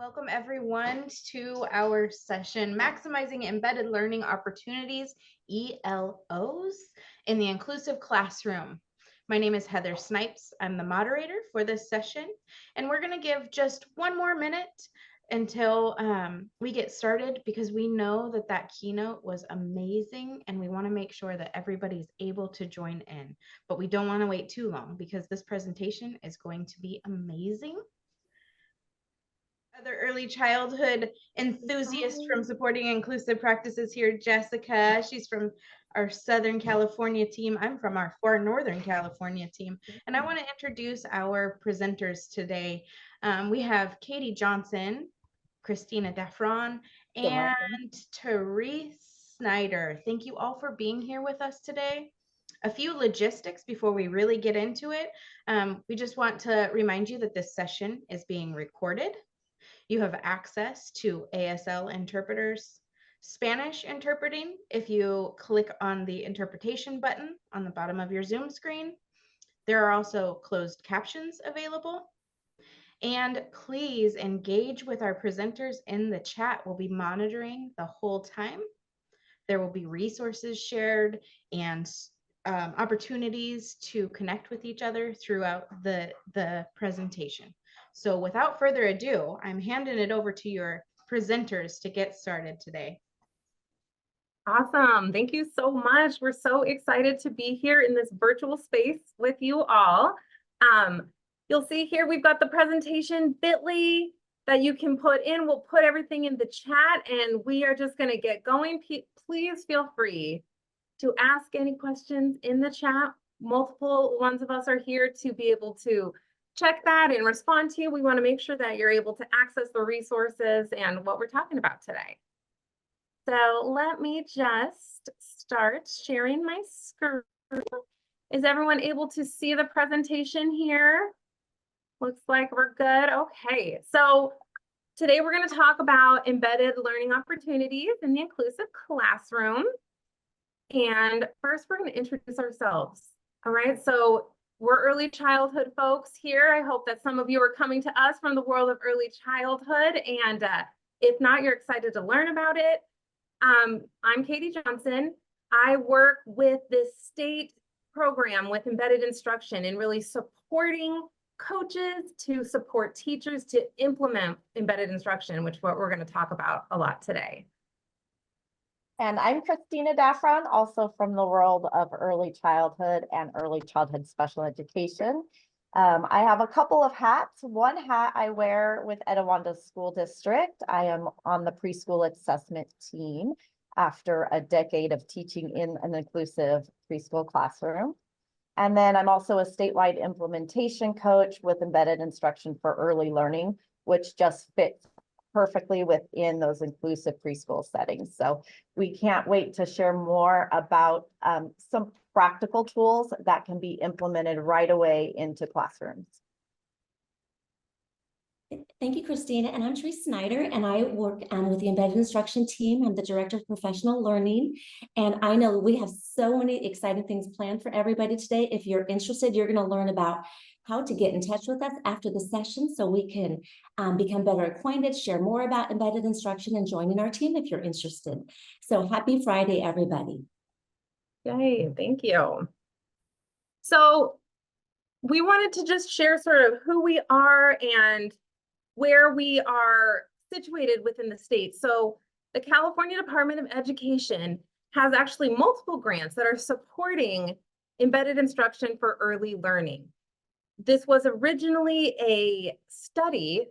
Welcome everyone to our session, Maximizing Embedded Learning Opportunities, ELOs, in the Inclusive Classroom. My name is Heather Snipes. I'm the moderator for this session, and we're going to give just one more minute until we get started because we know that that keynote was amazing and we want to make sure that everybody's able to join in. But we don't want to wait too long because this presentation is going to be amazing. Other early childhood enthusiast from supporting inclusive practices here, Jessica. She's from our Southern California team. I'm from our far Northern California team. And I want to introduce our presenters today. We have Katie Johnson, Christina Daffron, and Therese Snyder. Thank you all for being here with us today. A few logistics before we really get into it. We just want to remind you that this session is being recorded. You have access to ASL interpreters, Spanish interpreting if you click on the interpretation button on the bottom of your Zoom screen. There are also closed captions available. And please engage with our presenters in the chat. We'll be monitoring the whole time. There will be resources shared and opportunities to connect with each other throughout the presentation. So without further ado, I'm handing it over to your presenters to get started today. Awesome. Thank you so much. We're so excited to be here in this virtual space with you all. You'll see here we've got the presentation bit.ly that you can put in. We'll put everything in the chat and we are just going to get going. Please feel free to ask any questions in the chat. Multiple ones of us are here to be able to check that and respond to you. We want to make sure that you're able to access the resources and what we're talking about today. So let me just start sharing my screen. Is everyone able to see the presentation here? Looks like we're good. Okay, so today we're going to talk about embedded learning opportunities in the inclusive classroom. And first, we're going to introduce ourselves. All right, so we're early childhood folks here. I hope that some of you are coming to us from the world of early childhood. And if not, you're excited to learn about it. I'm Katie Johnson. I work with this state program with embedded instruction and really supporting coaches to support teachers to implement embedded instruction, which is what we're going to talk about a lot today. And I'm Christina Daffron, also from the world of early childhood and early childhood special education. I have a couple of hats. One hat I wear with Etiwanda School District. I am on the preschool assessment team after a decade of teaching in an inclusive preschool classroom. And then I'm also a statewide implementation coach with embedded instruction for early learning, which just fits perfectly within those inclusive preschool settings. So we can't wait to share more about some practical tools that can be implemented right away into classrooms. Thank you, Christina. And I'm Therese Snyder, and I work with the embedded instruction team. I'm the director of professional learning. And I know we have so many exciting things planned for everybody today. If you're interested, you're going to learn about how to get in touch with us after the session so we can become better acquainted, share more about embedded instruction, and join in our team if you're interested. So happy Friday, everybody. Yay, thank you. So we wanted to just share sort of who we are and where we are situated within the state. So the California Department of Education has actually multiple grants that are supporting embedded instruction for early learning. This was originally a study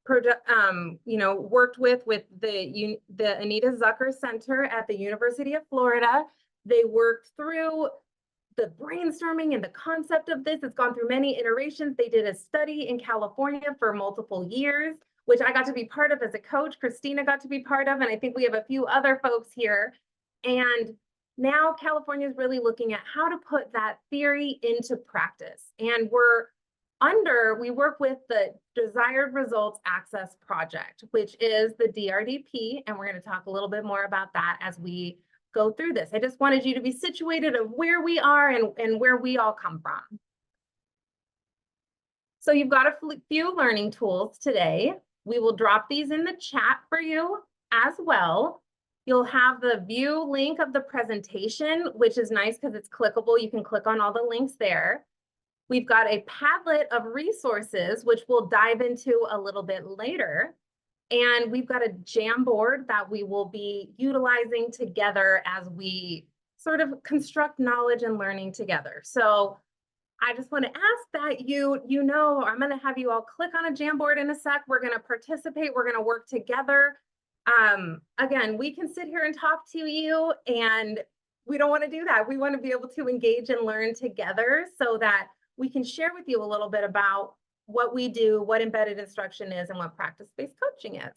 worked with the Anita Zucker Center at the University of Florida. They worked through the brainstorming and the concept of this. It's gone through many iterations. They did a study in California for multiple years, which I got to be part of as a coach. Christina got to be part of, and I think we have a few other folks here. And now California is really looking at how to put that theory into practice. And we work with the Desired Results Access Project, which is the DRDP, and we're going to talk a little bit more about that as we go through this. I just wanted you to be situated of where we are and where we all come from. So you've got a few learning tools today. We will drop these in the chat for you as well. You'll have the view link of the presentation, which is nice because it's clickable. You can click on all the links there. We've got a Padlet of resources, which we'll dive into a little bit later. And we've got a Jamboard that we will be utilizing together as we sort of construct knowledge and learning together. So I just want to ask that I'm going to have you all click on a Jamboard in a sec. We're going to participate. We're going to work together. Again, we can sit here and talk to you, and we don't want to do that. We want to be able to engage and learn together so that we can share with you a little bit about what we do, what embedded instruction is, and what practice-based coaching is.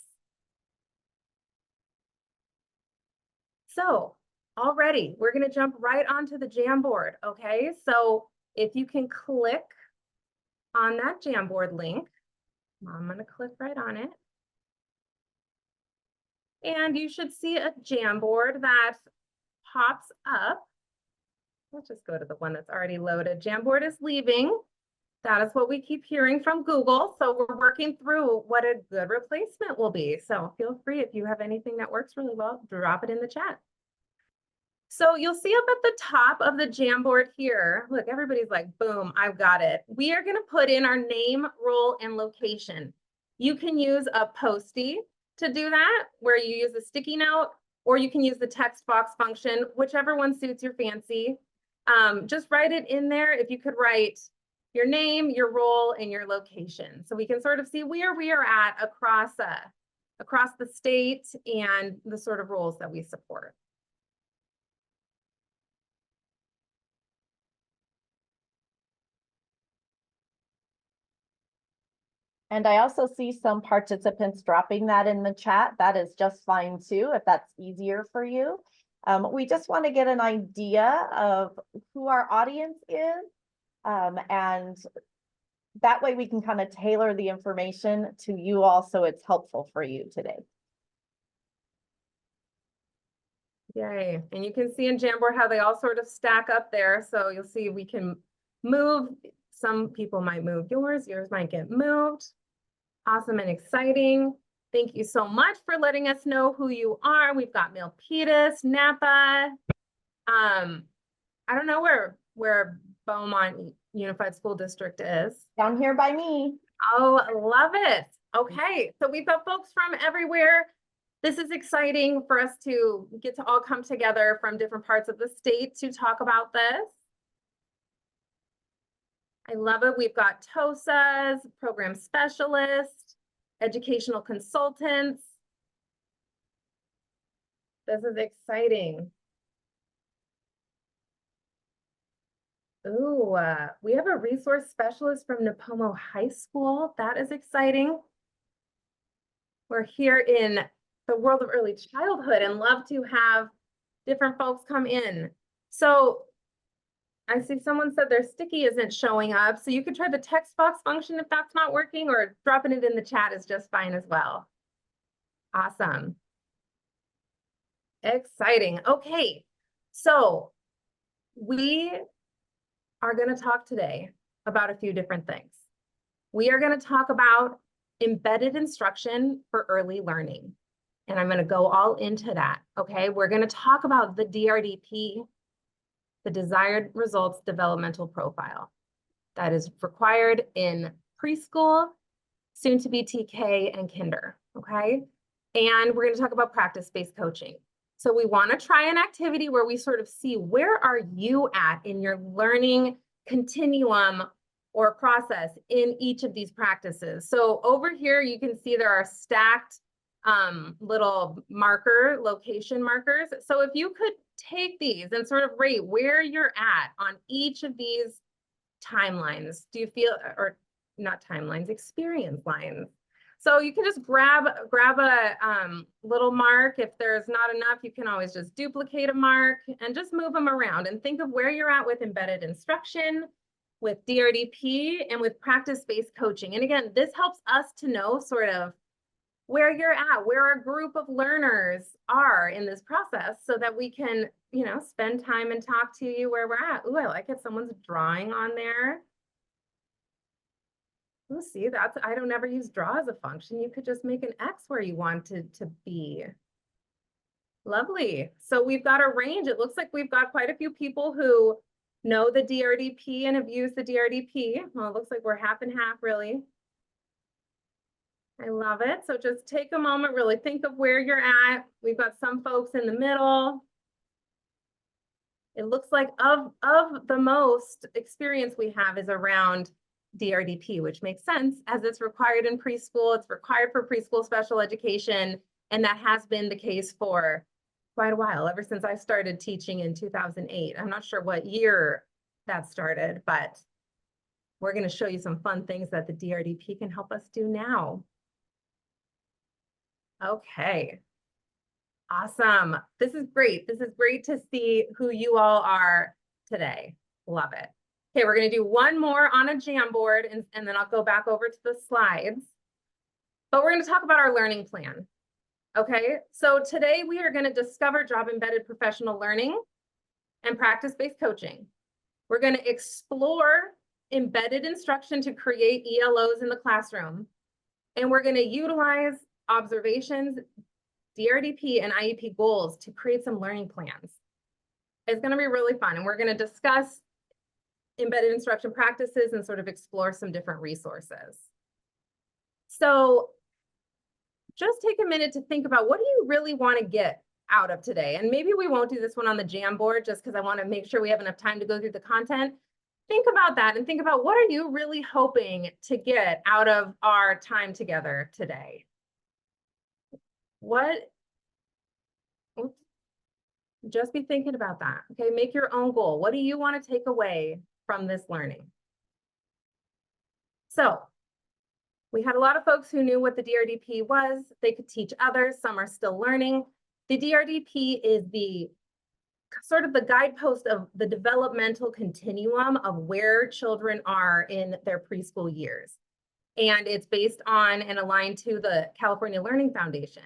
So already, we're going to jump right onto the Jamboard, okay? So if you can click on that Jamboard link, I'm going to click right on it. And you should see a Jamboard that pops up. Let's just go to the one that's already loaded. Jamboard is leaving. That is what we keep hearing from Google. So we're working through what a good replacement will be. So feel free, if you have anything that works really well, drop it in the chat. So you'll see up at the top of the Jamboard here, look, everybody's like, boom, I've got it. We are going to put in our name, role, and location. You can use a Post-it to do that, where you use a sticky note, or you can use the text box function, whichever one suits your fancy. Just write it in there. If you could write your name, your role, and your location. So we can sort of see where we are at across the state and the sort of roles that we support. And I also see some participants dropping that in the chat. That is just fine too, if that's easier for you. We just want to get an idea of who our audience is. And that way we can kind of tailor the information to you all so it's helpful for you today. Yay. And you can see in Jamboard how they all sort of stack up there. So you'll see we can move. Some people might move yours might get moved. Awesome and exciting. Thank you so much for letting us know who you are. We've got Milpitas, Napa. I don't know where Beaumont Unified School District is. Down here by me. Oh, love it. Okay, so we've got folks from everywhere. This is exciting for us to get to all come together from different parts of the state to talk about this. I love it. We've got TOSAs, program specialists, educational consultants. This is exciting. Ooh, we have a resource specialist from Nipomo High School. That is exciting. We're here in the world of early childhood and love to have different folks come in. So I see someone said their sticky isn't showing up. So you could try the text box function if that's not working, or dropping it in the chat is just fine as well. Awesome. Exciting. Okay, so we are going to talk today about a few different things. We are going to talk about embedded instruction for early learning. And I'm going to go all into that. Okay, we're going to talk about the DRDP, the desired results developmental profile that is required in preschool, soon to be TK and kinder. Okay, and we're going to talk about practice-based coaching. So we want to try an activity where we sort of see, where are you at in your learning continuum or process in each of these practices. So over here, you can see there are stacked little location markers. So if you could take these and sort of rate where you're at on each of these timelines, do you feel, or not timelines, experience lines. So you can just grab a little mark. If there's not enough, you can always just duplicate a mark and just move them around and think of where you're at with embedded instruction, with DRDP, and with practice-based coaching. And again, this helps us to know sort of where you're at, where our group of learners are in this process, so that we can, you know, spend time and talk to you where we're at. Ooh, I like it. Someone's drawing on there. Oh, see, I don't ever use draw as a function. You could just make an X where you wanted to be. Lovely. So we've got a range. It looks like we've got quite a few people who know the DRDP and have used the DRDP. Well, it looks like we're half and half, really. I love it. So just take a moment, really think of where you're at. We've got some folks in the middle. It looks like of the most experience we have is around DRDP, which makes sense as it's required in preschool. It's required for preschool special education. And that has been the case for quite a while, ever since I started teaching in 2008. I'm not sure what year that started, but we're going to show you some fun things that the DRDP can help us do now. Okay. Awesome. This is great. This is great to see who you all are today. Love it. Okay, we're going to do one more on a Jamboard, and then I'll go back over to the slides. But we're going to talk about our learning plan. Okay, so today we are going to discover job-embedded professional learning and practice-based coaching. We're going to explore embedded instruction to create ELOs in the classroom. And we're going to utilize observations, DRDP, and IEP goals to create some learning plans. It's going to be really fun. And we're going to discuss embedded instruction practices and sort of explore some different resources. So just take a minute to think about, what do you really want to get out of today? And maybe we won't do this one on the Jamboard just because I want to make sure we have enough time to go through the content. Think about that and think about, what are you really hoping to get out of our time together today? Oops. Just be thinking about that. Okay, make your own goal. What do you want to take away from this learning? So we had a lot of folks who knew what the DRDP was. They could teach others. Some are still learning. The DRDP is the sort of the guidepost of the developmental continuum of where children are in their preschool years. And it's based on and aligned to the California Learning Foundations.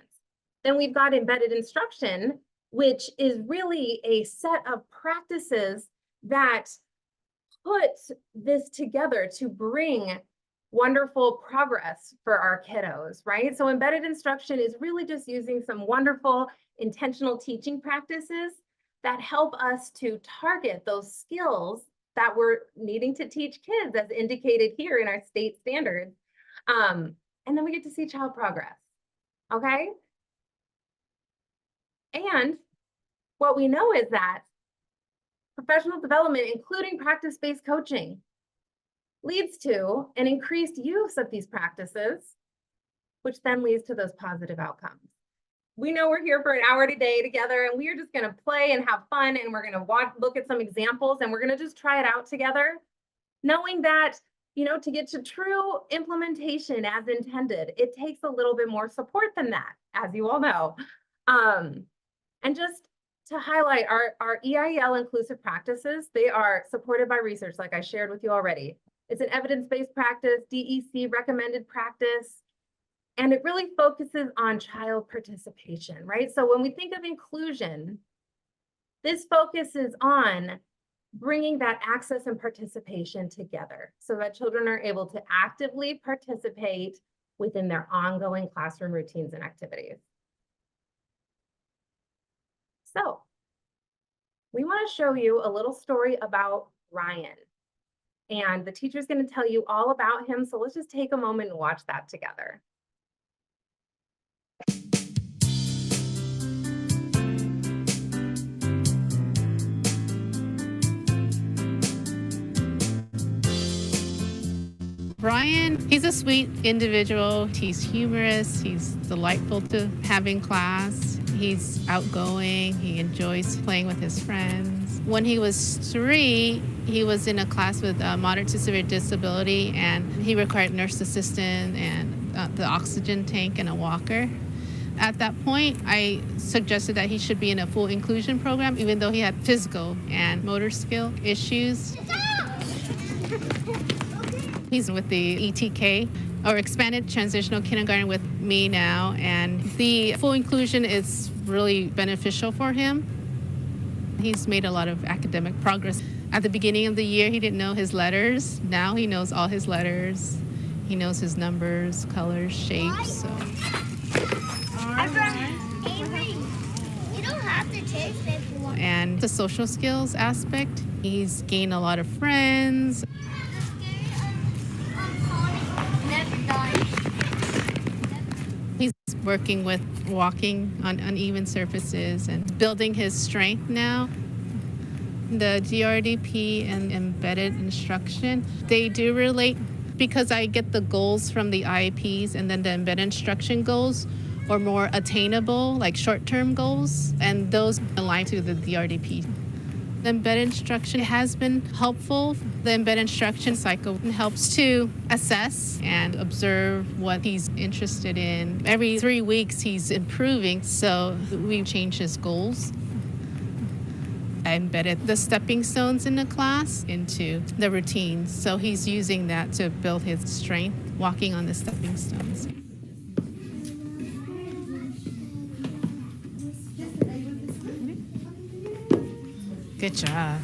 Then we've got embedded instruction, which is really a set of practices that put this together to bring wonderful progress for our kiddos, right? So embedded instruction is really just using some wonderful intentional teaching practices that help us to target those skills that we're needing to teach kids, as indicated here in our state standards. And then we get to see child progress, okay? And what we know is that professional development, including practice-based coaching, leads to an increased use of these practices, which then leads to those positive outcomes. We know we're here for an hour today together, and we are just going to play and have fun, and we're going to look at some examples, and we're going to just try it out together, knowing that, you know, to get to true implementation as intended, it takes a little bit more support than that, as you all know. And just to highlight our EIL inclusive practices, they are supported by research, like I shared with you already. It's an evidence-based practice, DEC recommended practice, and it really focuses on child participation, right? So when we think of inclusion, this focuses on bringing that access and participation together so that children are able to actively participate within their ongoing classroom routines and activities. So we want to show you a little story about Ryan. And the teacher's going to tell you all about him. So let's just take a moment and watch that together. Ryan, he's a sweet individual. He's humorous. He's delightful to have in class. He's outgoing. He enjoys playing with his friends. When he was 3, he was in a class with a moderate to severe disability, and he required nurse assistant and the oxygen tank and a walker. At that point, I suggested that he should be in a full inclusion program, even though he had physical and motor skill issues. He's with the ETK, or Expanded Transitional Kindergarten, with me now, and the full inclusion is really beneficial for him. He's made a lot of academic progress. At the beginning of the year, he didn't know his letters. Now he knows all his letters. He knows his numbers, colors, shapes. So. Avery, you don't have to taste it. And the social skills aspect, he's gained a lot of friends. He's working with walking on uneven surfaces and building his strength now. The DRDP and embedded instruction, they do relate because I get the goals from the IEPs, and then the embedded instruction goals are more attainable, like short-term goals, and those align to the DRDP. The embedded instruction has been helpful. The embedded instruction cycle helps to assess and observe what he's interested in. Every 3 weeks, he's improving, so we change his goals. I embedded the stepping stones in the class into the routines, so he's using that to build his strength, walking on the stepping stones. Good job.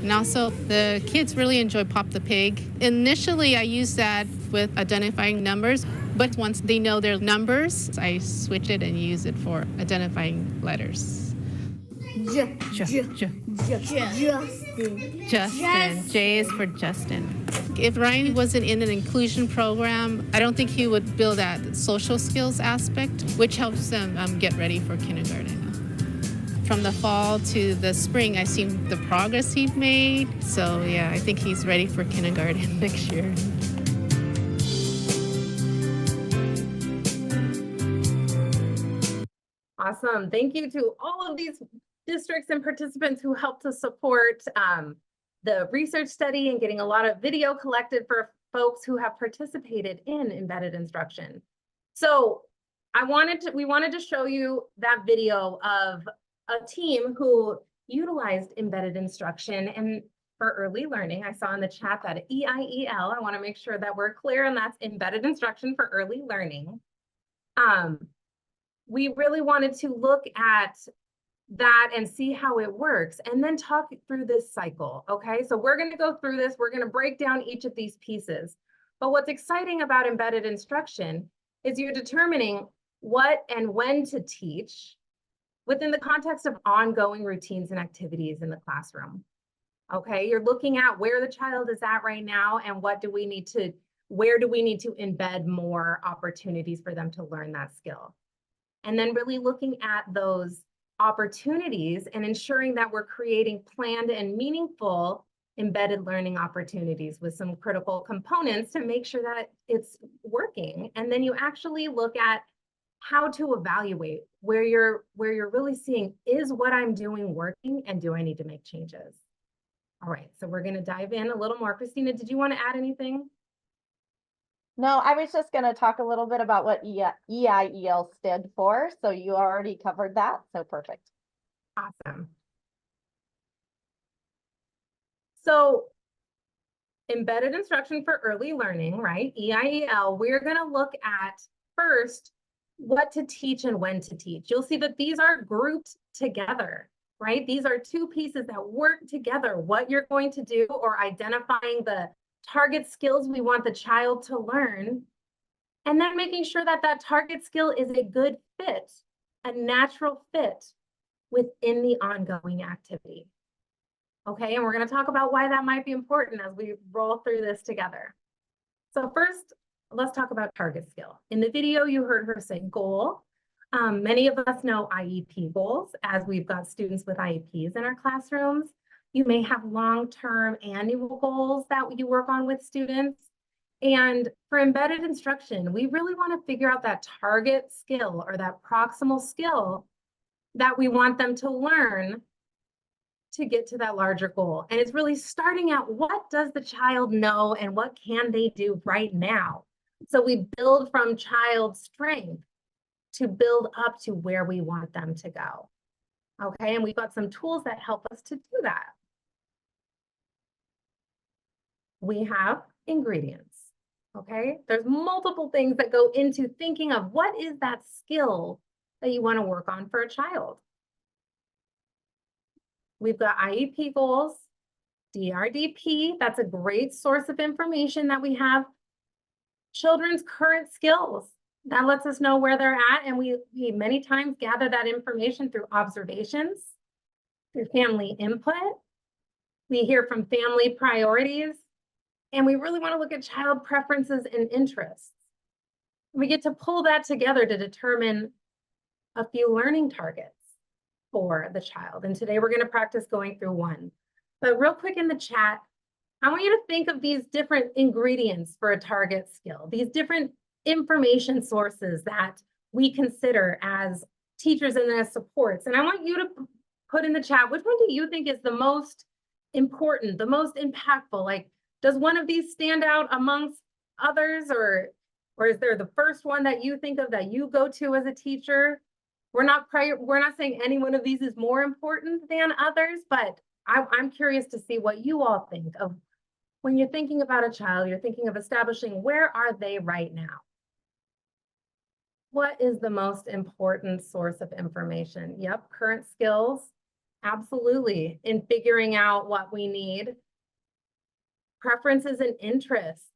And also, the kids really enjoy Pop the Pig. Initially, I used that with identifying numbers, but once they know their numbers, I switch it and use it for identifying letters. Justin. Justin. J is for Justin. If Ryan wasn't in an inclusion program, I don't think he would build that social skills aspect, which helps them get ready for kindergarten. From the fall to the spring, I've seen the progress he's made. So yeah, I think he's ready for kindergarten next year. Awesome. Thank you to all of these districts and participants who helped to support the research study and getting a lot of video collected for folks who have participated in embedded instruction. So we wanted to show you that video of a team who utilized embedded instruction and for early learning. I saw in the chat that EIEL, I want to make sure that we're clear, and that's embedded instruction for early learning. We really wanted to look at that and see how it works and then talk through this cycle. Okay, so we're going to go through this. We're going to break down each of these pieces. But what's exciting about embedded instruction is you're determining what and when to teach within the context of ongoing routines and activities in the classroom. Okay, you're looking at where the child is at right now and where do we need to embed more opportunities for them to learn that skill. And then really looking at those opportunities and ensuring that we're creating planned and meaningful embedded learning opportunities with some critical components to make sure that it's working. And then you actually look at how to evaluate where you're really seeing, is what I'm doing working and do I need to make changes? All right, so we're going to dive in a little more. Christina, did you want to add anything? No, I was just going to talk a little bit about what EIEL stood for. So you already covered that. So perfect. Awesome. So embedded instruction for early learning, right? EIEL, we're going to look at first what to teach and when to teach. You'll see that these are grouped together, right? These are two pieces that work together. What you're going to do, or identifying the target skills we want the child to learn, and then making sure that that target skill is a good fit, a natural fit within the ongoing activity. Okay, and we're going to talk about why that might be important as we roll through this together. So first, let's talk about target skill. In the video, you heard her say goal. Many of us know IEP goals, as we've got students with IEPs in our classrooms. You may have long-term annual goals that you work on with students. And for embedded instruction, we really want to figure out that target skill or that proximal skill that we want them to learn to get to that larger goal. And it's really starting out, what does the child know and what can they do right now? So we build from child strength to build up to where we want them to go. Okay, and we've got some tools that help us to do that. We have ingredients. Okay, there's multiple things that go into thinking of what is that skill that you want to work on for a child. We've got IEP goals, DRDP, that's a great source of information that we have children's current skills. That lets us know where they're at, and we many times gather that information through observations, through family input. We hear from family priorities, and we really want to look at child preferences and interests. We get to pull that together to determine a few learning targets for the child. And today we're going to practice going through one. But real quick in the chat, I want you to think of these different ingredients for a target skill, these different information sources that we consider as teachers and as supports. And I want you to put in the chat, which one do you think is the most important, the most impactful? Like, does one of these stand out amongst others, or is there the first one that you think of that you go to as a teacher? We're not saying any one of these is more important than others, but I'm curious to see what you all think of when you're thinking about a child, you're thinking of establishing where are they right now? What is the most important source of information? Yep, current skills, absolutely, in figuring out what we need. Preferences and interests.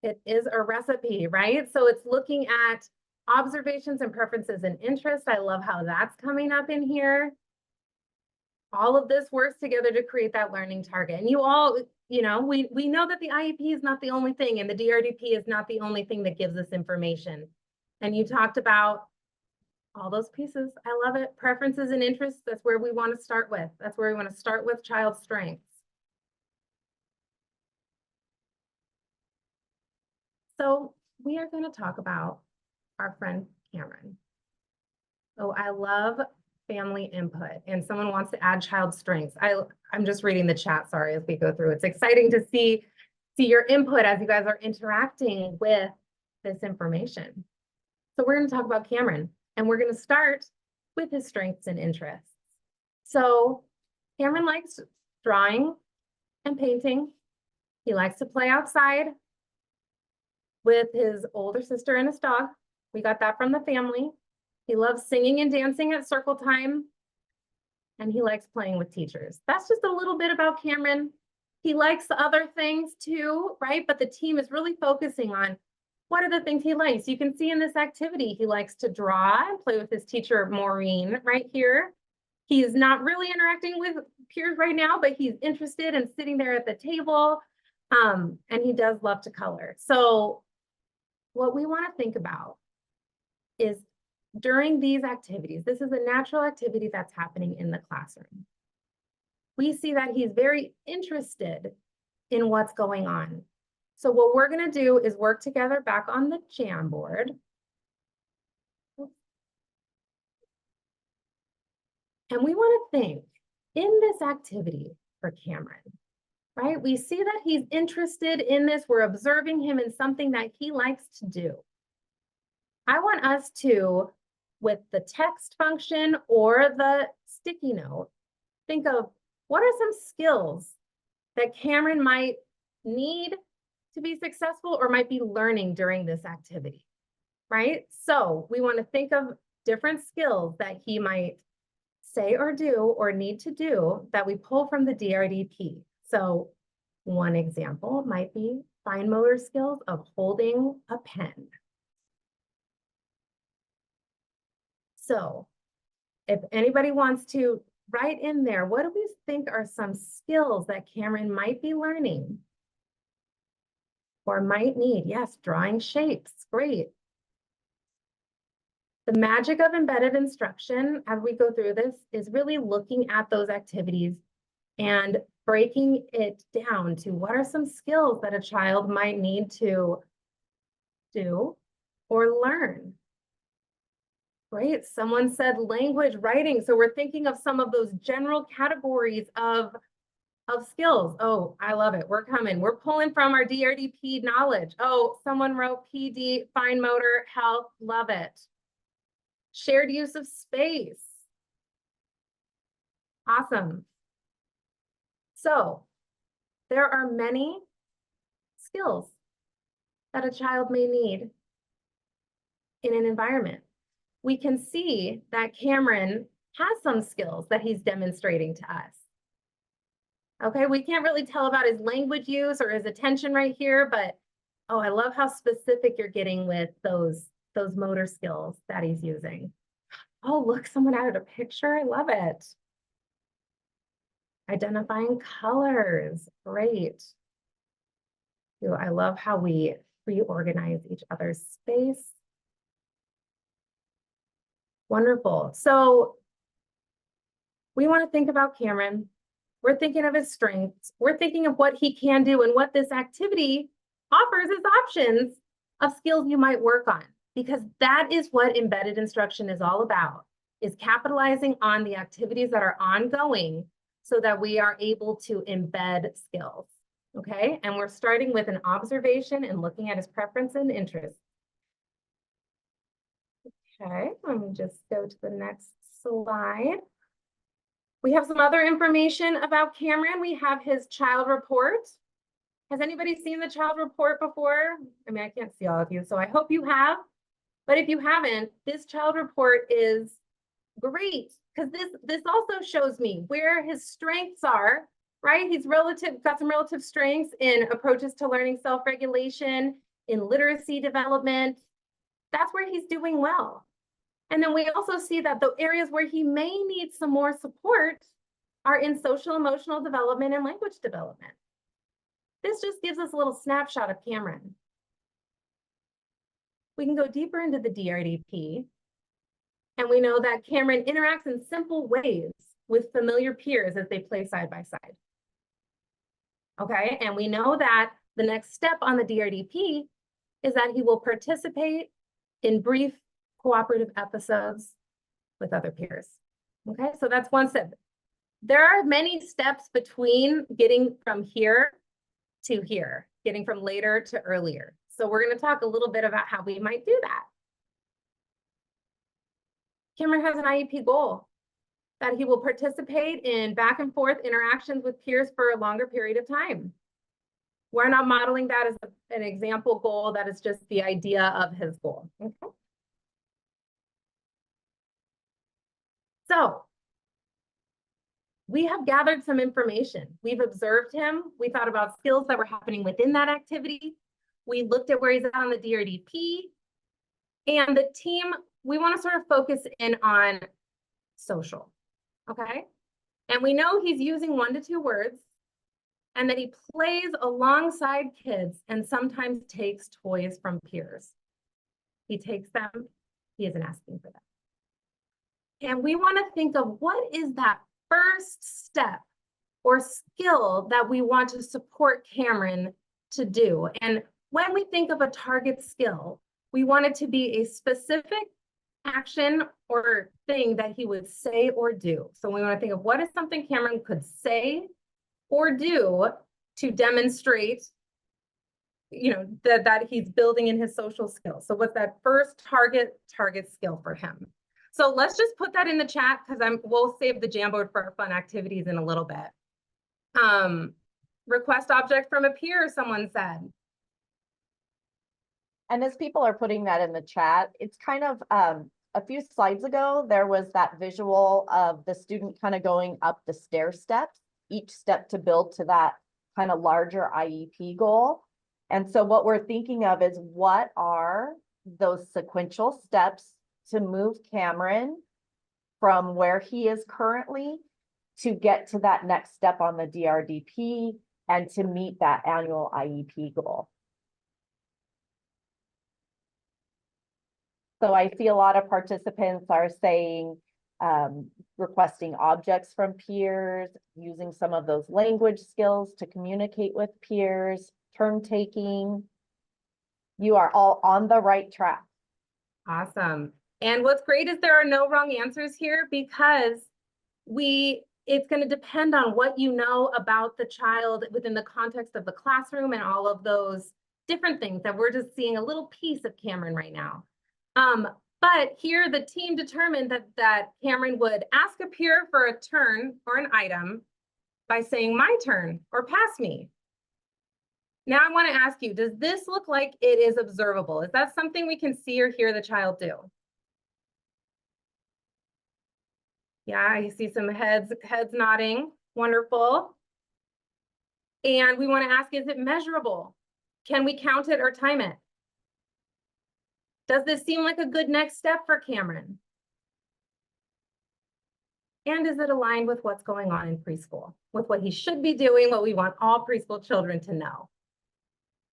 It is a recipe, right? So it's looking at observations and preferences and interests. I love how that's coming up in here. All of this works together to create that learning target. And you all, you know, we know that the IEP is not the only thing, and the DRDP is not the only thing that gives us information. And you talked about all those pieces. I love it. Preferences and interests, that's where we want to start with. That's where we want to start with child strengths. So we are going to talk about our friend Cameron. Oh, I love family input, and someone wants to add child strengths. I'm just reading the chat, sorry, as we go through. It's exciting to see your input as you guys are interacting with this information. So we're going to talk about Cameron, and we're going to start with his strengths and interests. So Cameron likes drawing and painting. He likes to play outside with his older sister and his dog. We got that from the family. He loves singing and dancing at circle time, and he likes playing with teachers. That's just a little bit about Cameron. He likes other things too, right? But the team is really focusing on what are the things he likes. You can see in this activity, he likes to draw and play with his teacher, Maureen, right here. He's not really interacting with peers right now, but he's interested in sitting there at the table, and he does love to color. So what we want to think about is during these activities, this is a natural activity that's happening in the classroom. We see that he's very interested in what's going on. So what we're going to do is work together back on the Jamboard. And we want to think in this activity for Cameron, right? We see that he's interested in this. We're observing him in something that he likes to do. I want us to, with the text function or the sticky note, think of what are some skills that Cameron might need to be successful or might be learning during this activity, right? So we want to think of different skills that he might say or do or need to do that we pull from the DRDP. So one example might be fine motor skills of holding a pen. So if anybody wants to write in there, what do we think are some skills that Cameron might be learning or might need? Yes, drawing shapes, great. The magic of embedded instruction as we go through this is really looking at those activities and breaking it down to what are some skills that a child might need to do or learn. Great, someone said language, writing. So we're thinking of some of those general categories of skills. Oh, I love it. We're coming. We're pulling from our DRDP knowledge. Oh, someone wrote PD, fine motor, health, love it. Shared use of space. Awesome. So there are many skills that a child may need in an environment. We can see that Cameron has some skills that he's demonstrating to us. Okay, we can't really tell about his language use or his attention right here, but oh, I love how specific you're getting with those motor skills that he's using. Oh, look, someone added a picture. I love it. Identifying colors. Great. Ooh, I love how we reorganize each other's space. Wonderful. So we want to think about Cameron. We're thinking of his strengths. We're thinking of what he can do and what this activity offers as options of skills you might work on, because that is what embedded instruction is all about, is capitalizing on the activities that are ongoing so that we are able to embed skills. Okay, and we're starting with an observation and looking at his preference and interest. Okay, let me just go to the next slide. We have some other information about Cameron. We have his child report. Has anybody seen the child report before? I mean, I can't see all of you, so I hope you have. But if you haven't, this child report is great, because this also shows me where his strengths are, right? He's got some relative strengths in approaches to learning self-regulation, in literacy development. That's where he's doing well. And then we also see that the areas where he may need some more support are in social emotional development and language development. This just gives us a little snapshot of Cameron. We can go deeper into the DRDP. And we know that Cameron interacts in simple ways with familiar peers as they play side by side. Okay, and we know that the next step on the DRDP is that he will participate in brief cooperative episodes with other peers. Okay, so that's one step. There are many steps between getting from here to here, getting from later to earlier. So we're going to talk a little bit about how we might do that. Cameron has an IEP goal that he will participate in back and forth interactions with peers for a longer period of time. We're not modeling that as an example goal. That is just the idea of his goal. Okay. So we have gathered some information. We've observed him. We thought about skills that were happening within that activity. We looked at where he's at on the DRDP. And the team, we want to sort of focus in on social, okay? And we know he's using 1 to 2 words, and that he plays alongside kids and sometimes takes toys from peers. He takes them, he isn't asking for them. And we want to think of what is that first step or skill that we want to support Cameron to do. And when we think of a target skill, we want it to be a specific action or thing that he would say or do. So we want to think of what is something Cameron could say or do to demonstrate, you know, that he's building in his social skills. So what's that first target skill for him? So let's just put that in the chat, because we'll save the Jamboard for our fun activities in a little bit. Request object from a peer, someone said. And as people are putting that in the chat, it's kind of a few slides ago, there was that visual of the student kind of going up the stair steps, each step to build to that kind of larger IEP goal. And so what we're thinking of is, what are those sequential steps to move Cameron from where he is currently to get to that next step on the DRDP and to meet that annual IEP goal. So I see a lot of participants are saying, requesting objects from peers, using some of those language skills to communicate with peers, turn taking. You are all on the right track. Awesome. And what's great is there are no wrong answers here, because it's going to depend on what you know about the child within the context of the classroom and all of those different things that we're just seeing a little piece of Cameron right now. But here the team determined that Cameron would ask a peer for a turn or an item by saying my turn or pass me. Now I want to ask you, does this look like it is observable? Is that something we can see or hear the child do? Yeah, I see some heads nodding. Wonderful. And we want to ask, is it measurable? Can we count it or time it? Does this seem like a good next step for Cameron? And is it aligned with what's going on in preschool, with what he should be doing, what we want all preschool children to know?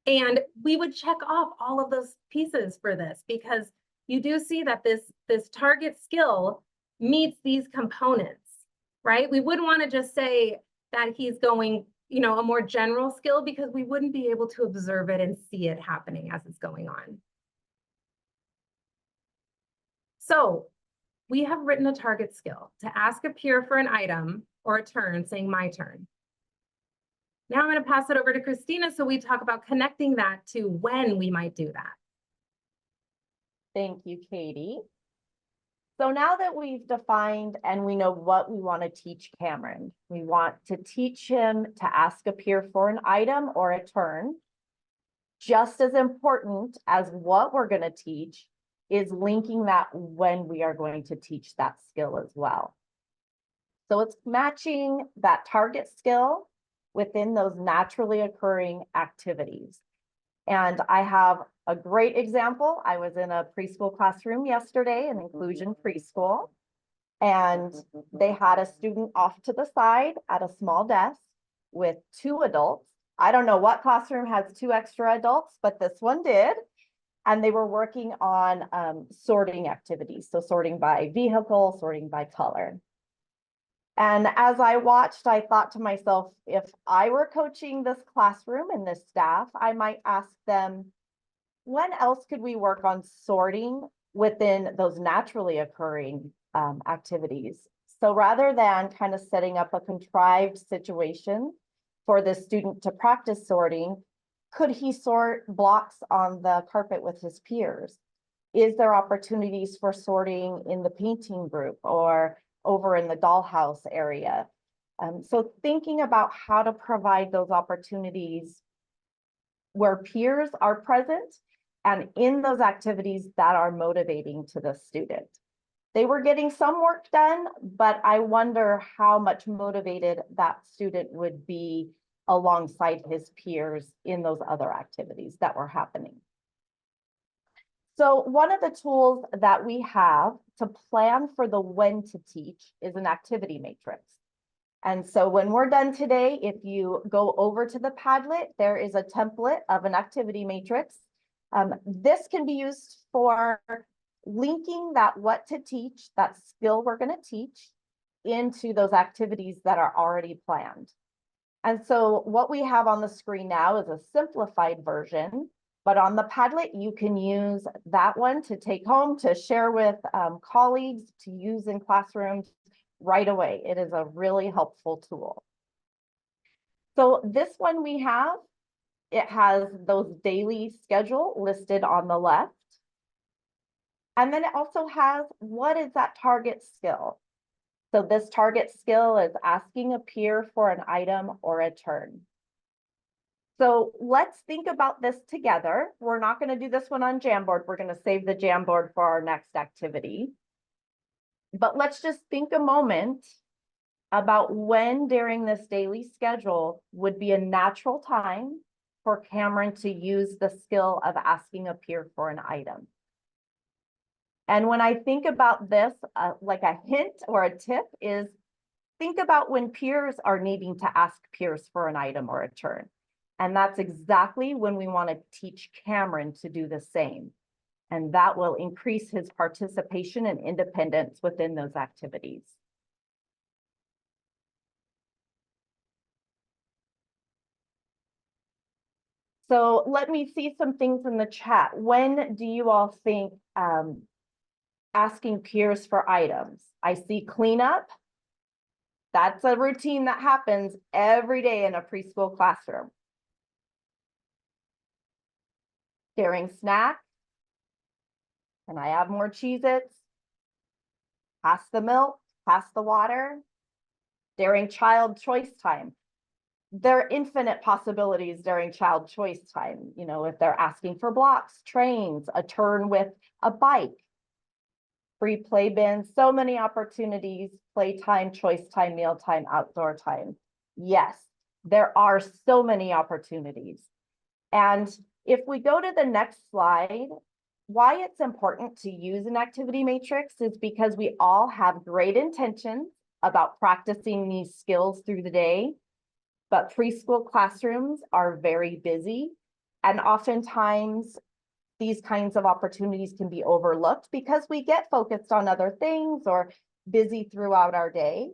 And we would check off all of those pieces for this, because you do see that this target skill meets these components, right? We wouldn't want to just say that he's going, you know, a more general skill, because we wouldn't be able to observe it and see it happening as it's going on. So we have written a target skill to ask a peer for an item or a turn, saying my turn. Now I'm going to pass it over to Christina so we talk about connecting that to when we might do that. Thank you, Katie. So now that we've defined and we know what we want to teach Cameron, we want to teach him to ask a peer for an item or a turn. Just as important as what we're going to teach is linking that when we are going to teach that skill as well. So it's matching that target skill within those naturally occurring activities. And I have a great example. I was in a preschool classroom yesterday, an inclusion preschool, and they had a student off to the side at a small desk with 2 adults. I don't know what classroom has 2 extra adults, but this one did. And they were working on sorting activities. So sorting by vehicle, sorting by color. And as I watched, I thought to myself, if I were coaching this classroom and this staff, I might ask them, when else could we work on sorting within those naturally occurring activities? So rather than kind of setting up a contrived situation for the student to practice sorting, could he sort blocks on the carpet with his peers? Is there opportunities for sorting in the painting group or over in the dollhouse area? So thinking about how to provide those opportunities where peers are present and in those activities that are motivating to the student. They were getting some work done, but I wonder how much motivated that student would be alongside his peers in those other activities that were happening. So one of the tools that we have to plan for the when to teach is an activity matrix. And so when we're done today, if you go over to the Padlet, there is a template of an activity matrix. This can be used for linking that what to teach, that skill we're going to teach, into those activities that are already planned. And so what we have on the screen now is a simplified version, but on the Padlet, you can use that one to take home, to share with colleagues, to use in classrooms right away. It is a really helpful tool. So this one we have, it has those daily schedule listed on the left. And then it also has, what is that target skill? So this target skill is asking a peer for an item or a turn. So let's think about this together. We're not going to do this one on Jamboard. We're going to save the Jamboard for our next activity. But let's just think a moment about when during this daily schedule would be a natural time for Cameron to use the skill of asking a peer for an item. And when I think about this, like a hint or a tip is, think about when peers are needing to ask peers for an item or a turn. And that's exactly when we want to teach Cameron to do the same. And that will increase his participation and independence within those activities. So let me see some things in the chat. When do you all think asking peers for items? I see cleanup. That's a routine that happens every day in a preschool classroom. Sharing snacks. Can I have more Cheez-Its? Pass the milk, pass the water. During child choice time. There are infinite possibilities during child choice time. You know, if they're asking for blocks, trains, a turn with a bike, free play bins, so many opportunities, playtime, choice time, meal time, outdoor time. Yes, There are so many opportunities. And if we go to the next slide, why it's important to use an activity matrix is because we all have great intentions about practicing these skills through the day, but preschool classrooms are very busy, and oftentimes these kinds of opportunities can be overlooked because we get focused on other things or busy throughout our day.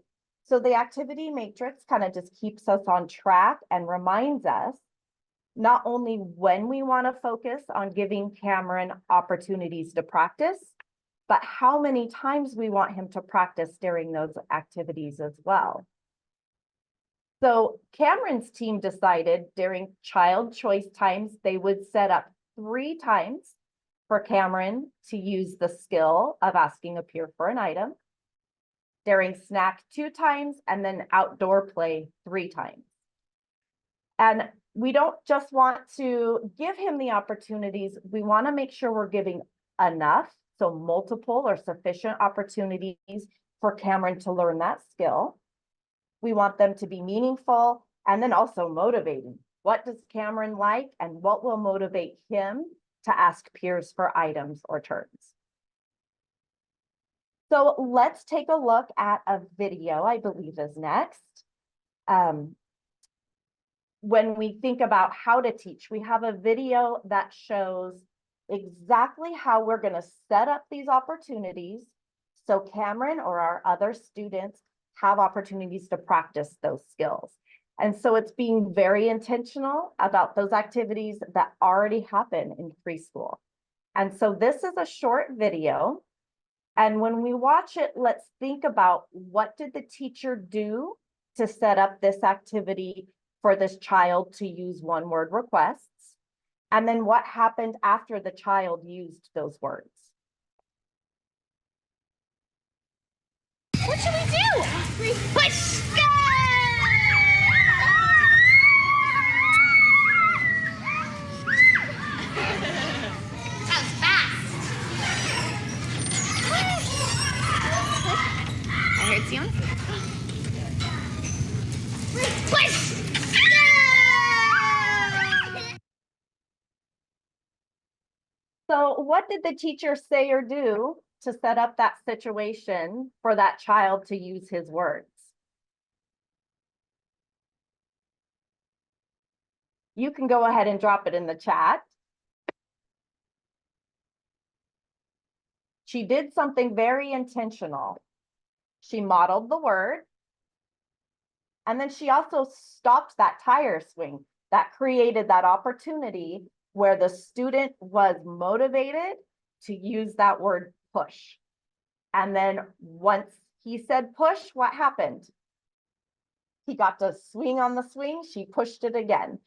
So the activity matrix kind of just keeps us on track and reminds us not only when we want to focus on giving Cameron opportunities to practice, but how many times we want him to practice during those activities as well. So Cameron's team decided during child choice times, they would set up 3 times for Cameron to use the skill of asking a peer for an item, during snack 2 times, and then outdoor play 3 times. And we don't just want to give him the opportunities, we want to make sure we're giving enough, so multiple or sufficient opportunities for Cameron to learn that skill. We want them to be meaningful and then also motivating. What does Cameron like and what will motivate him to ask peers for items or turns? So let's take a look at a video, I believe is next. When we think about how to teach, we have a video that shows exactly how we're going to set up these opportunities so Cameron or our other students have opportunities to practice those skills. And so it's being very intentional about those activities that already happen in preschool. And so this is a short video. And when we watch it, let's think about what did the teacher do to set up this activity for this child to use one-word requests, and then what happened after the child used those words. What should we do? Push! That was fast. I heard Sion. Push! So what did the teacher say or do to set up that situation for that child to use his words? You can go ahead and drop it in the chat. She did something very intentional. She modeled the word, and then she also stopped that tire swing. That created that opportunity where the student was motivated to use that word push. And then once he said push, what happened? He got to swing on the swing, she pushed it again.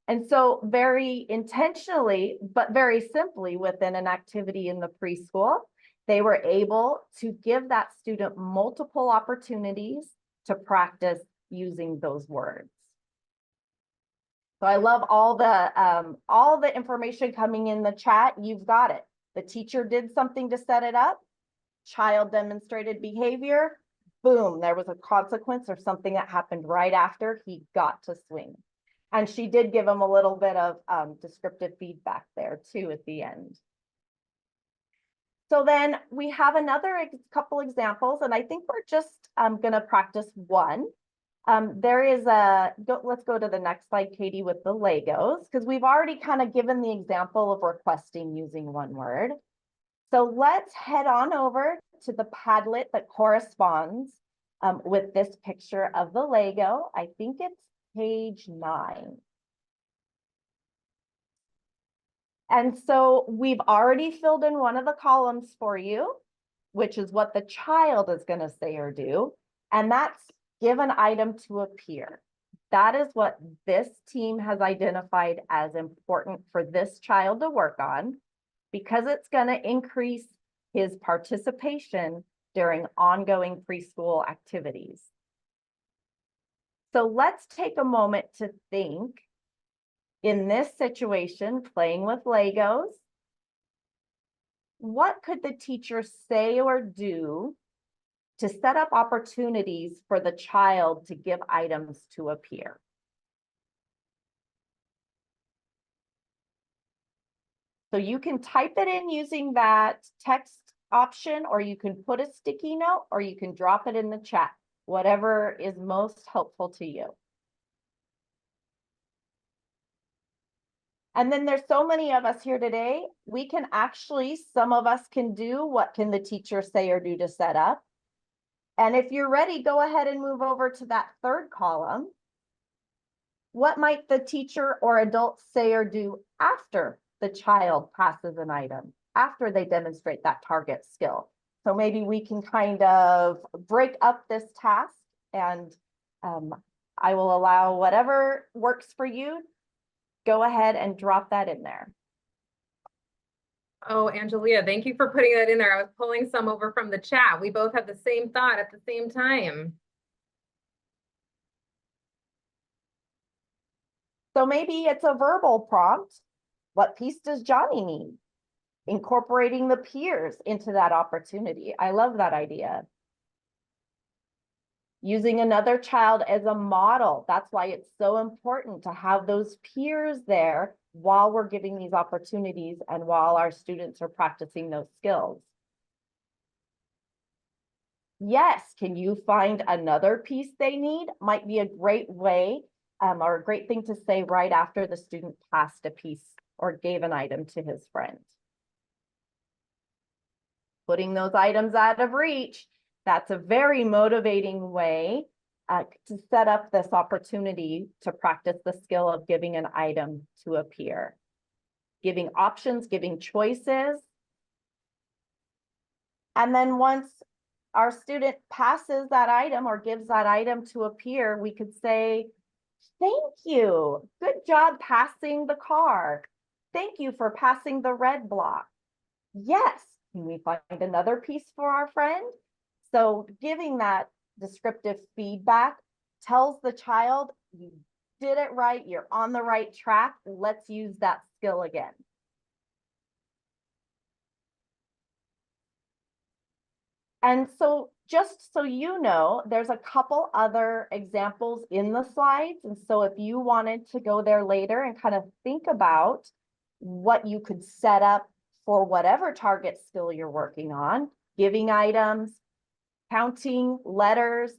And so very intentionally, but very simply within an activity in the preschool, they were able to give that student multiple opportunities to practice using those words. So I love all the information coming in the chat. You've got it. The teacher did something to set it up. Child demonstrated behavior. Boom, there was a consequence or something that happened right after he got to swing. And she did give him a little bit of descriptive feedback there too at the end. So then we have another couple examples, and I think we're just gonna practice one. There is let's go to the next slide, Katie, with the Legos, because we've already kind of given the example of requesting using one word. So let's head on over to the Padlet that corresponds with this picture of the Lego. I think it's page 9. And so we've already filled in one of the columns for you, which is what the child is going to say or do. And that's give an item to a peer. That is what this team has identified as important for this child to work on, because it's going to increase his participation during ongoing preschool activities. So let's take a moment to think, in this situation, playing with Legos, what could the teacher say or do to set up opportunities for the child to give items to a peer? So you can type it in using that text option, or you can put a sticky note, or you can drop it in the chat, whatever is most helpful to you. And then there's so many of us here today, we can actually, some of us can do what can the teacher say or do to set up. And if you're ready, go ahead and move over to that third column. What might the teacher or adult say or do after the child passes an item, after they demonstrate that target skill? So maybe we can kind of break up this task, and I will allow whatever works for you. Go ahead and drop that in there. Oh, Angelia, thank you for putting that in there. I was pulling some over from the chat. We both had the same thought at the same time. So maybe it's a verbal prompt. What piece does Johnny need? Incorporating the peers into that opportunity. I love that idea. Using another child as a model. That's why it's so important to have those peers there while we're giving these opportunities and while our students are practicing those skills. Yes, can you find another piece they need? Might be a great way or a great thing to say right after the student passed a piece or gave an item to his friend. Putting those items out of reach. That's a very motivating way to set up this opportunity to practice the skill of giving an item to a peer. Giving options, giving choices. And then once our student passes that item or gives that item to a peer, we could say, thank you. Good job passing the car. Thank you for passing the red block. Yes. Can we find another piece for our friend? So giving that descriptive feedback tells the child, you did it right, you're on the right track, let's use that skill again. And so just so you know, there's a couple other examples in the slides. And so if you wanted to go there later and kind of think about what you could set up for whatever target skill you're working on, giving items, counting letters.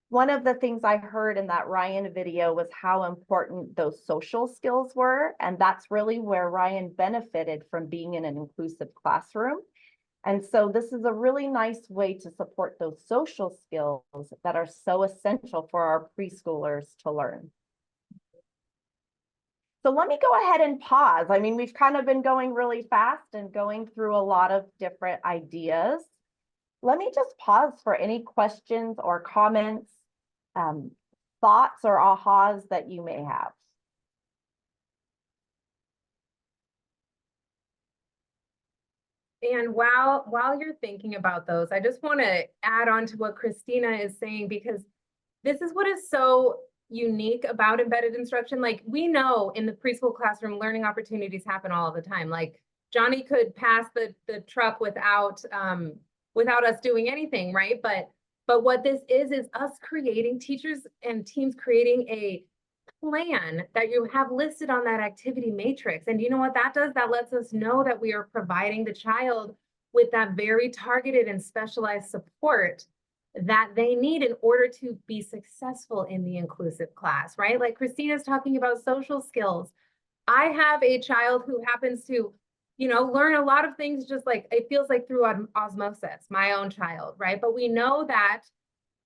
One of the things I heard in that Ryan video was how important those social skills were. And that's really where Ryan benefited from being in an inclusive classroom. And so this is a really nice way to support those social skills that are so essential for our preschoolers to learn. So let me go ahead and pause. I mean, we've kind of been going really fast and going through a lot of different ideas. Let me just pause for any questions or comments, thoughts or ahas that you may have. And while you're thinking about those, I just want to add on to what Christina is saying, because this is what is so unique about embedded instruction. Like, we know in the preschool classroom, learning opportunities happen all the time. Like, Johnny could pass the truck without us doing anything, right? But what this is us creating, teachers and teams creating a plan that you have listed on that activity matrix. And you know what that does? That lets us know that we are providing the child with that very targeted and specialized support that they need in order to be successful in the inclusive class, right? Like Christina's talking about social skills. I have a child who happens to, learn a lot of things, just like it feels like through osmosis, my own child, right? But we know that,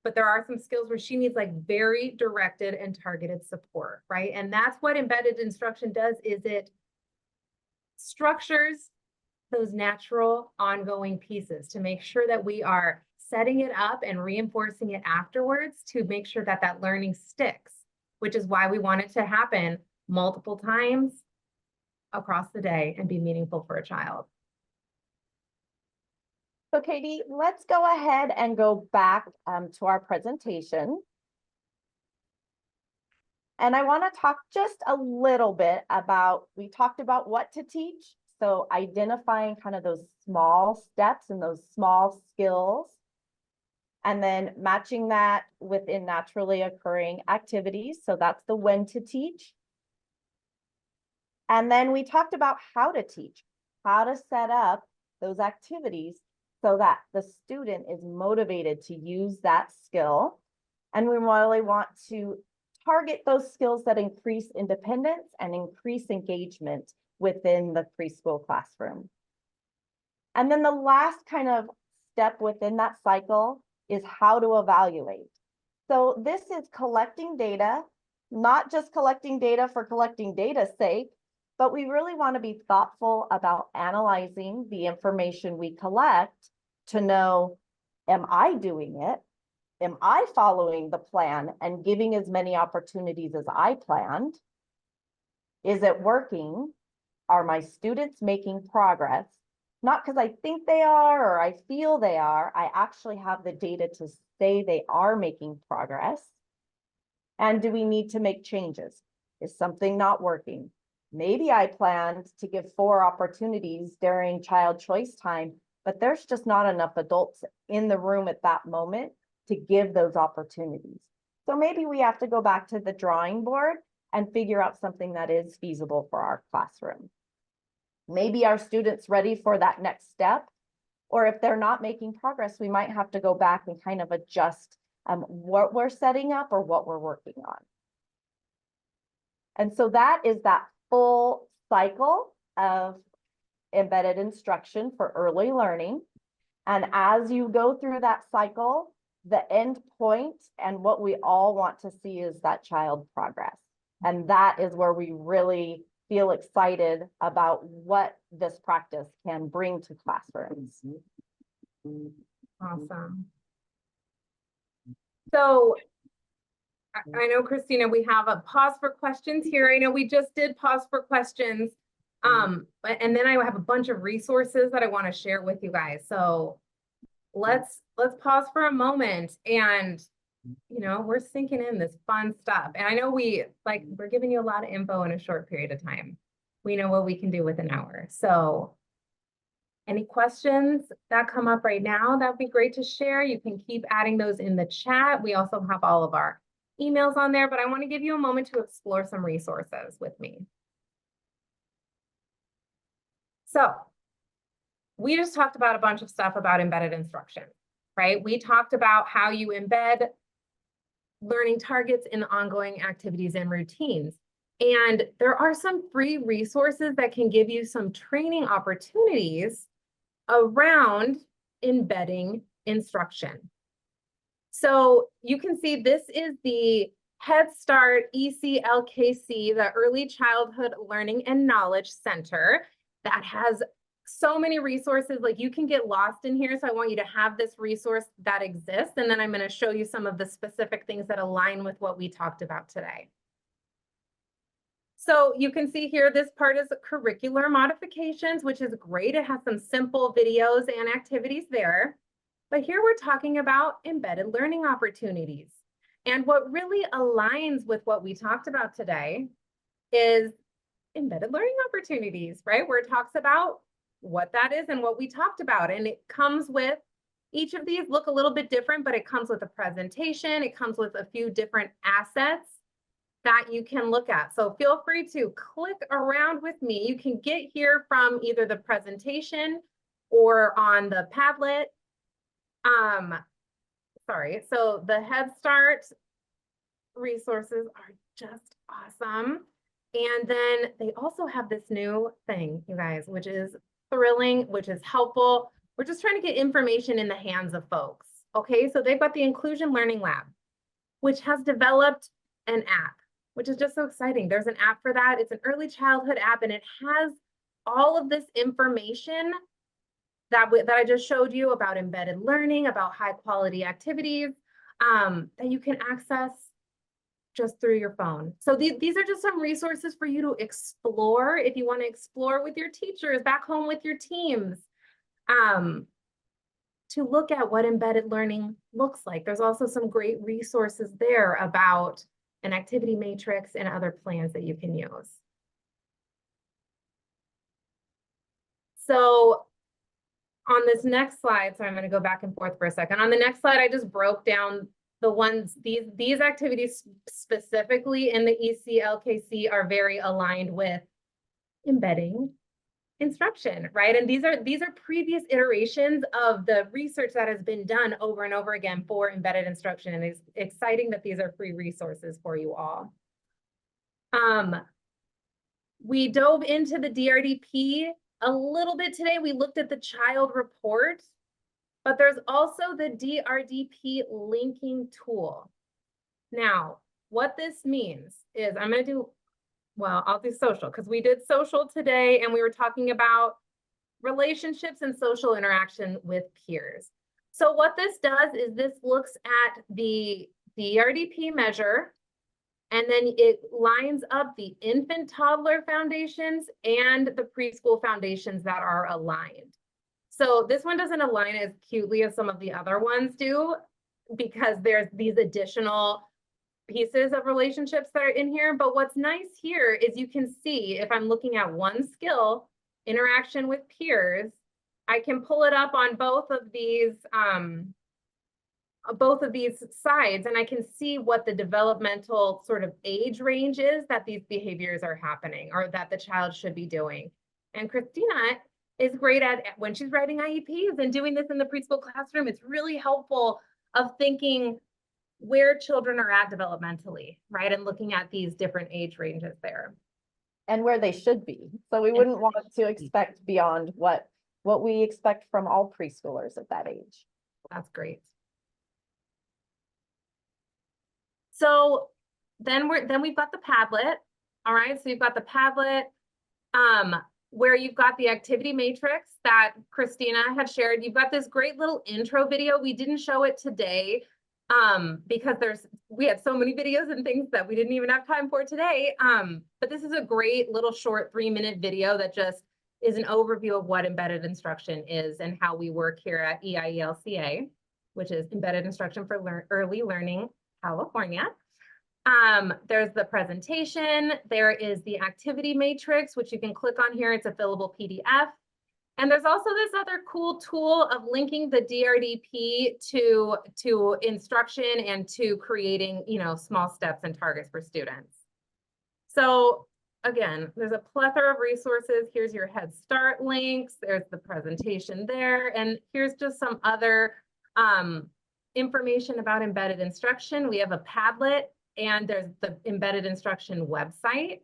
but there are some skills where she needs like very directed and targeted support, right? And that's what embedded instruction does, is it structures those natural ongoing pieces to make sure that we are setting it up and reinforcing it afterwards to make sure that that learning sticks, which is why we want it to happen multiple times across the day and be meaningful for a child. So Katie, let's go ahead and go back to our presentation. And I want to talk just a little bit about, we talked about what to teach. So identifying kind of those small steps and those small skills, and then matching that within naturally occurring activities. So that's the when to teach. And then we talked about how to teach, how to set up those activities so that the student is motivated to use that skill. And we really want to target those skills that increase independence and increase engagement within the preschool classroom. And then the last kind of step within that cycle is how to evaluate. So this is collecting data, not just collecting data for collecting data's sake, but we really want to be thoughtful about analyzing the information we collect to know, am I doing it? Am I following the plan and giving as many opportunities as I planned? Is it working? Are my students making progress? Not because I think they are or I feel they are. I actually have the data to say they are making progress. And do we need to make changes? Is something not working? Maybe I planned to give 4 opportunities during child choice time, but there's just not enough adults in the room at that moment to give those opportunities. So maybe we have to go back to the drawing board and figure out something that is feasible for our classroom. Maybe our students ready for that next step, or if they're not making progress, we might have to go back and kind of adjust what we're setting up or what we're working on. And so that is that full cycle of embedded instruction for early learning. And as you go through that cycle, the end point and what we all want to see is that child progress. And that is where we really feel excited about what this practice can bring to classrooms. Awesome. So I know, Christina, we have a pause for questions here. I know we just did pause for questions. And then I have a bunch of resources that I want to share with you guys. So let's pause for a moment, and we're sinking in this fun stuff. And I know we're giving you a lot of info in a short period of time. We know what we can do with an hour. So any questions that come up right now, that'd be great to share. You can keep adding those in the chat. We also have all of our emails on there, but I want to give you a moment to explore some resources with me. So we just talked about a bunch of stuff about embedded instruction, right? We talked about how you embed learning targets in ongoing activities and routines. And there are some free resources that can give you some training opportunities around embedding instruction. So you can see this is the Head Start ECLKC, the Early Childhood Learning and Knowledge Center, that has so many resources. Like, you can get lost in here. So I want you to have this resource that exists. And then I'm going to show you some of the specific things that align with what we talked about today. So you can see here, this part is curricular modifications, which is great. It has some simple videos and activities there. But here we're talking about embedded learning opportunities. And what really aligns with what we talked about today is embedded learning opportunities, right? Where it talks about what that is and what we talked about. And it comes with, each of these look a little bit different, but it comes with a presentation. It comes with a few different assets that you can look at. So feel free to click around with me. You can get here from either the presentation or on the Padlet. So the Head Start resources are just awesome. And then they also have this new thing, you guys, which is thrilling, which is helpful. We're just trying to get information in the hands of folks. Okay, so they've got the Inclusion Learning Lab, which has developed an app, which is just so exciting. There's an app for that. It's an early childhood app, and it has all of this information that I just showed you about embedded learning, about high quality activities that you can access just through your phone. So these are just some resources for you to explore if you want to explore with your teachers, back home with your teams, to look at what embedded learning looks like. There's also some great resources there about an activity matrix and other plans that you can use. So on this next slide, so I'm going to go back and forth for a second. On the next slide, I just broke down the ones, these activities specifically in the ECLKC are very aligned with embedding instruction, right? And these are previous iterations of the research that has been done over and over again for embedded instruction. And it's exciting that these are free resources for you all. We dove into the DRDP a little bit today. We looked at the child report, but there's also the DRDP linking tool. Now, what this means is I'll do social because we did social today and we were talking about relationships and social interaction with peers. So what this does is this looks at the DRDP measure, and then it lines up the infant toddler foundations and the preschool foundations that are aligned. So this one doesn't align as cutely as some of the other ones do because there's these additional pieces of relationships that are in here. But what's nice here is you can see if I'm looking at one skill, interaction with peers, I can pull it up on both of these sides, and I can see what the developmental sort of age range is that these behaviors are happening or that the child should be doing. And Christina is great at when she's writing IEPs and doing this in the preschool classroom. It's really helpful of thinking where children are at developmentally, right? And looking at these different age ranges there. And where they should be. So we wouldn't want to expect beyond what we expect from all preschoolers at that age. That's great. So then we've got the Padlet. All right, so you've got the Padlet where you've got the activity matrix that Christina had shared. You've got this great little intro video. We didn't show it today because we had so many videos and things that we didn't even have time for today. But this is a great little short 3-minute video that just is an overview of what embedded instruction is and how we work here at EIELCA, which is Embedded Instruction for Early Learning California. There's the presentation, there is the activity matrix, which you can click on here. It's a fillable PDF. And there's also this other cool tool of linking the DRDP to instruction and to creating, small steps and targets for students. So again, there's a plethora of resources. Here's your Head Start links. There's the presentation there. And here's just some other information about embedded instruction. We have a Padlet and there's the embedded instruction website.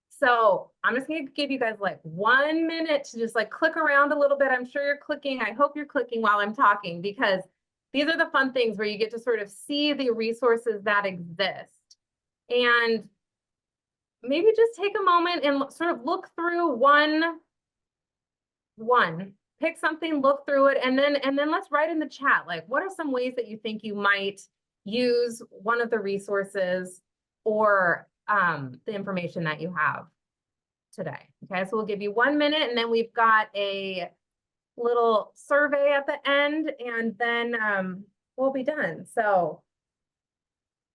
So I'm just going to give you guys like 1 minute to just click around a little bit. I'm sure you're clicking. I hope you're clicking while I'm talking because these are the fun things where you get to sort of see the resources that exist. And maybe just take a moment and sort of look through one. Pick something, look through it, and then let's write in the chat, what are some ways that you think you might use one of the resources or the information that you have today. Okay, so we'll give you 1 minute and then we've got a little survey at the end and then we'll be done. So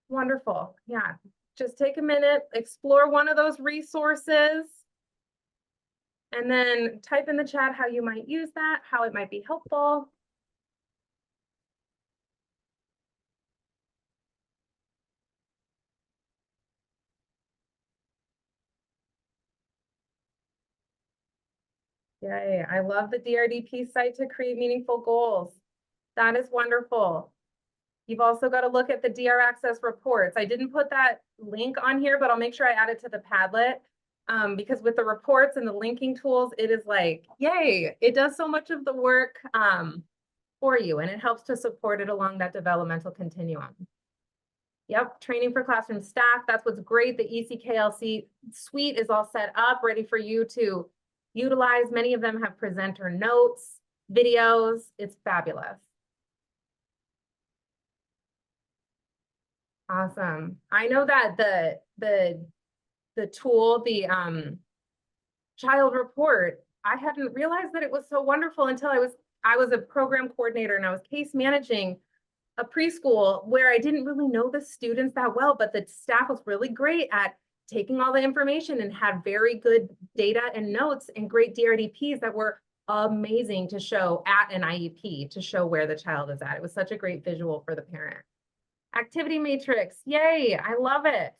wonderful. Yeah, just take a minute, explore one of those resources and then type in the chat how you might use that, how it might be helpful. Yay, I love the DRDP site to create meaningful goals. That is wonderful. You've also got to look at the DR Access reports. I didn't put that link on here, but I'll make sure I add it to the Padlet because with the reports and the linking tools, it is yay, it does so much of the work for you and it helps to support it along that developmental continuum. Yep, training for classroom staff. That's what's great. The ECKLC suite is all set up, ready for you to utilize. Many of them have presenter notes, videos. It's fabulous. Awesome. I know that the tool, the child report, I hadn't realized that it was so wonderful until I was a program coordinator and I was case managing a preschool where I didn't really know the students that well, but the staff was really great at taking all the information and had very good data and notes and great DRDPs that were amazing to show at an IEP to show where the child is at. It was such a great visual for the parent. Activity matrix, yay, I love it.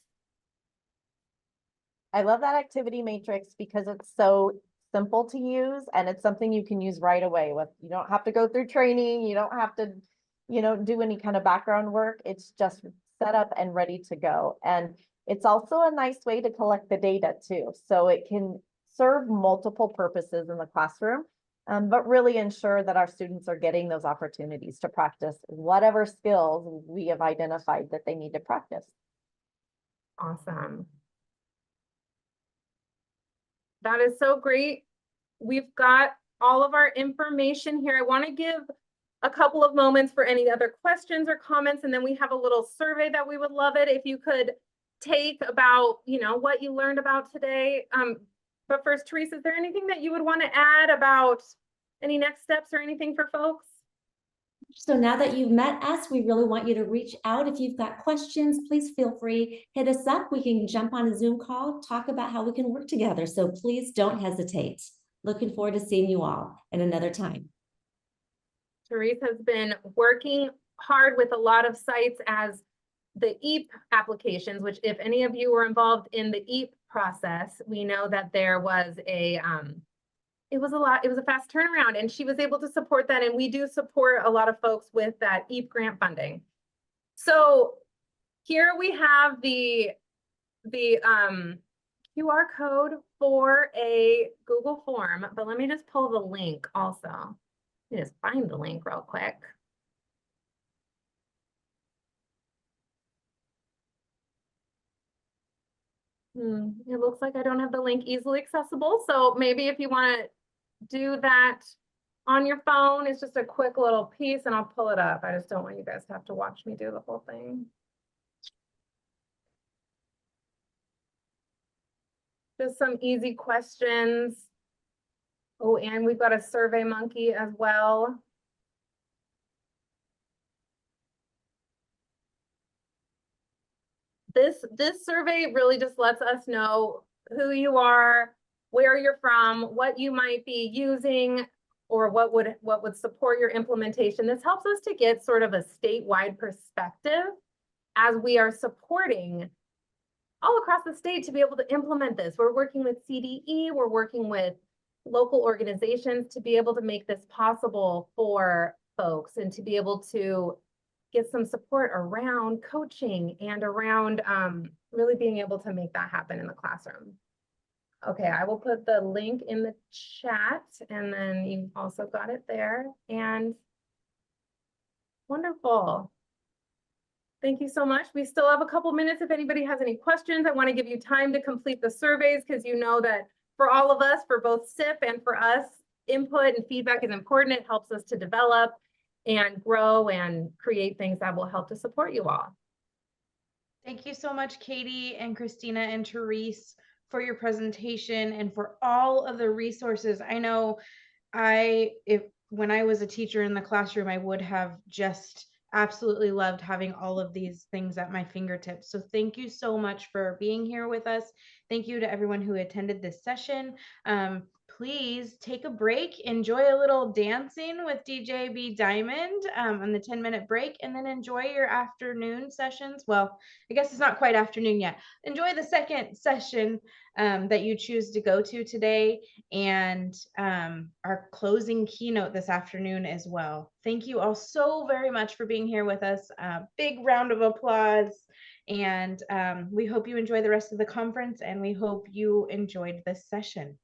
I love that activity matrix because it's so simple to use and it's something you can use right away with. You don't have to go through training. You don't have to, do any kind of background work. It's just set up and ready to go. And it's also a nice way to collect the data too. So it can serve multiple purposes in the classroom, but really ensure that our students are getting those opportunities to practice whatever skills we have identified that they need to practice. Awesome. That is so great. We've got all of our information here. I want to give a couple of moments for any other questions or comments, and then we have a little survey that we would love it if you could take about, what you learned about today. But first, Therese, is there anything that you would want to add about any next steps or anything for folks? So now that you've met us, we really want you to reach out. If you've got questions, please feel free, hit us up. We can jump on a Zoom call, talk about how we can work together. So please don't hesitate. Looking forward to seeing you all at another time. Therese has been working hard with a lot of sites as the EAP applications, which if any of you were involved in the EAP process, we know that there was it was a fast turnaround, and she was able to support that. And we do support a lot of folks with that EAP grant funding. So here we have the QR code for a Google form, but let me just pull the link also. Let me just find the link real quick. It looks like I don't have the link easily accessible. So maybe if you want to do that on your phone, it's just a quick little piece and I'll pull it up. I just don't want you guys to have to watch me do the whole thing. Just some easy questions. Oh, and we've got a Survey Monkey as well. This survey really just lets us know who you are, where you're from, what you might be using, or what would support your implementation. This helps us to get sort of a statewide perspective as we are supporting all across the state to be able to implement this. We're working with CDE, we're working with local organizations to be able to make this possible for folks and to be able to get some support around coaching and around really being able to make that happen in the classroom. Okay, I will put the link in the chat and then you also got it there. And wonderful. Thank you so much. We still have a couple minutes if anybody has any questions. I want to give you time to complete the surveys because you know that for all of us, for both SIP and for us, input and feedback is important. It helps us to develop and grow and create things that will help to support you all. Thank you so much, Katie and Christina and Therese, for your presentation and for all of the resources. I know when I was a teacher in the classroom, I would have just absolutely loved having all of these things at my fingertips. So thank you so much for being here with us. Thank you to everyone who attended this session. Please take a break, enjoy a little dancing with DJ B Diamond on the 10-minute break, and then enjoy your afternoon sessions. Well, I guess it's not quite afternoon yet. Enjoy the second session that you choose to go to today, and our closing keynote this afternoon as well. Thank you all so very much for being here with us. Big round of applause. And we hope you enjoy the rest of the conference, and we hope you enjoyed this session.